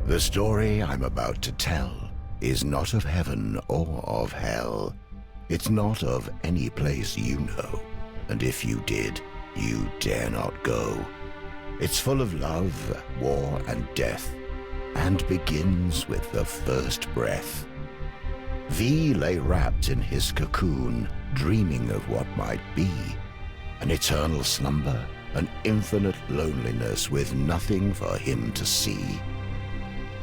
The story I'm about to tell is not of heaven or of hell. It's not of any place you know, and if you did, you dare not go. It's full of love, war, and death, and begins with the first breath. V lay wrapped in his cocoon, dreaming of what might be, an eternal slumber, an infinite loneliness with nothing for him to see.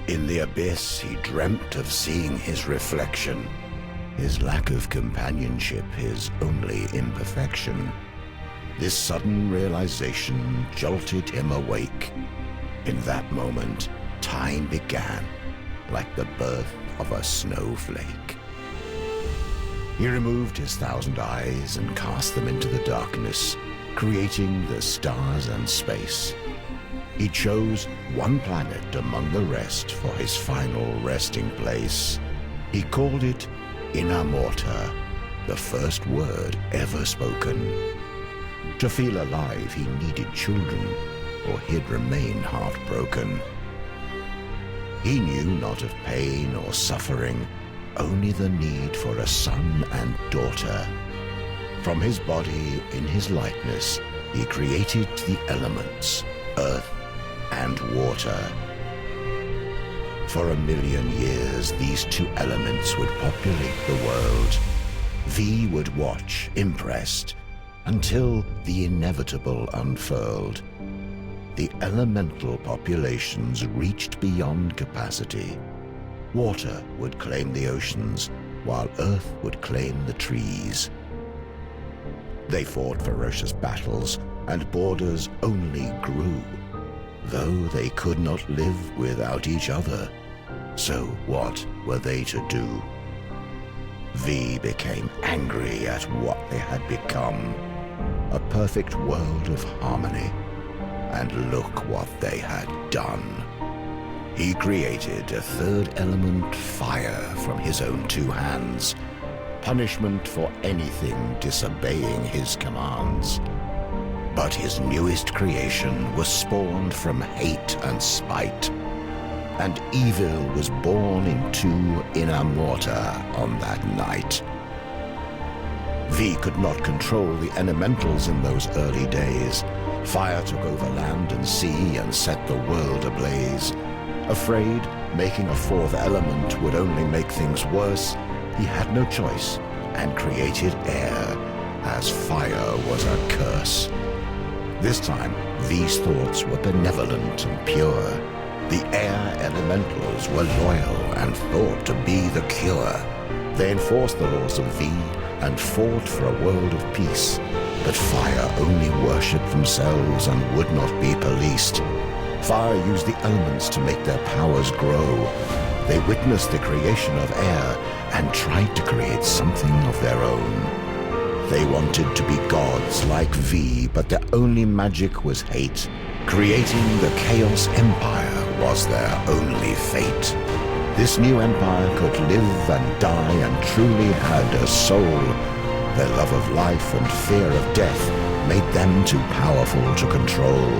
In the abyss he dreamt of seeing his reflection, his lack of companionship, his only imperfection. This sudden realization jolted him awake. In that moment, time began, like the birth of a snowflake. He removed his 1,000 eyes and cast them into the darkness, creating the stars and space. He chose one planet among the rest for his final resting place. He called it Inamorta, the first word ever spoken. To feel alive, he needed children, or he'd remain heartbroken. He knew not of pain or suffering, only the need for a son and daughter. From his body, in his likeness, he created the elements, earth and water. For 1,000,000 years, these two elements would populate the world. V would watch, impressed, until the inevitable unfurled. The elemental populations reached beyond capacity. Water would claim the oceans, while earth would claim the trees. They fought ferocious battles, and borders only grew, though they could not live without each other. So what were they to do? V became angry at what they had become, a perfect world of harmony, and look what they had done. He created a third element, fire, from his own two hands, punishment for anything disobeying his commands. But his newest creation was spawned from hate and spite, and evil was born into Inamorta on that night. V could not control the elementals in those early days. Fire took over land and sea and set the world ablaze. Afraid making a fourth element would only make things worse, he had no choice and created air, as fire was a curse. This time, V's thoughts were benevolent and pure. The air elementals were loyal and thought to be the cure. They enforced the laws of V and fought for a world of peace. But fire only worshipped themselves and would not be policed. Fire used the elements to make their powers grow. They witnessed the creation of air and tried to create something of their own. They wanted to be gods like V, but their only magic was hate. Creating the Chaos Empire was their only fate. This new empire could live and die and truly had a soul. Their love of life and fear of death made them too powerful to control.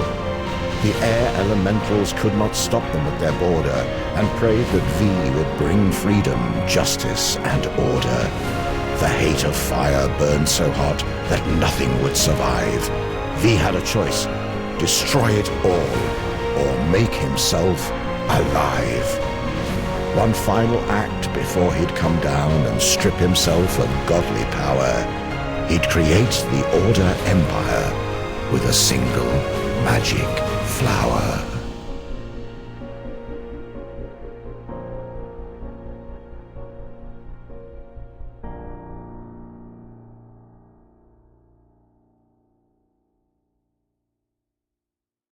The air elementals could not stop them at their border and prayed that V would bring freedom, justice, and order. The hate of fire burned so hot that nothing would survive. V had a choice: destroy it all or make himself alive. One final act before he'd come down and strip himself of godly power. He'd create the Order Empire with a single magic flower.